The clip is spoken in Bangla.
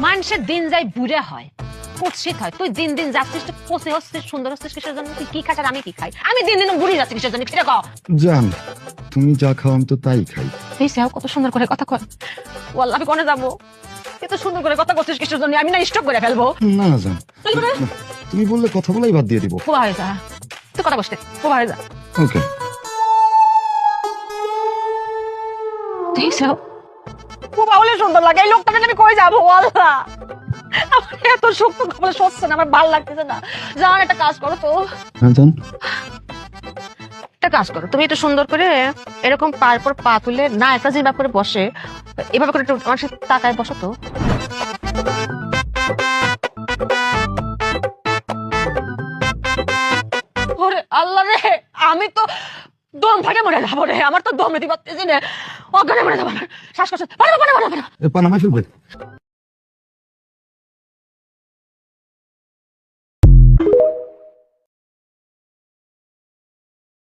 মানুষের দিন যাই বুড়ে হয়, কুৎসিত হয়। তুই দিন দিন যাচ্ছিস, তুই পচে হচ্ছিস, সুন্দর হচ্ছিস কিসের জন্য? তুই কি খাস আর আমি কি খাই? আমি দিন দিন বুড়ি যাচ্ছি কিসের জন্য? ফিরে কও। জান, তুমি যা খাও আমি তো তাই খাই। এই সেও কত সুন্দর করে কথা কয়। ওয়াল্লাহ আমি কোনে যাবো? এত সুন্দর করে কথা করছিস কিসের জন্য? আমি না স্টপ করে ফেলবো। না না জান, তুমি বললে কথা বলাই বাদ দিয়ে দিব। খোয়া হয়ে যা, তুই কথা বসতে খোয়া হয়ে যা। ওকে। তুই সেও খুব আউলে সুন্দর লাগে। এই লোকটাকে আমি কই যাবো? আল্লাহ, আমার এত শক্ত কপালে সচ্ছে না, আমার ভালো লাগতেছে না। জান একটা কাজ করো তো, হ্যাঁ জান। একটা কাজ করো, তুমি একটু সুন্দর করে এরকম পার পর পা তুলে না একটা যেভাবে করে বসে, এভাবে করে একটু আমার সাথে তাকায় বসো তো। ওরে আল্লাহ রে, আমি তো দম ফাটে মরে যাবো রে। আমার তো দম নিতে পারতেছি না, অজ্ঞানে মরে যাবো। শ্বাসকষ্ট পানামাই ফেলবে।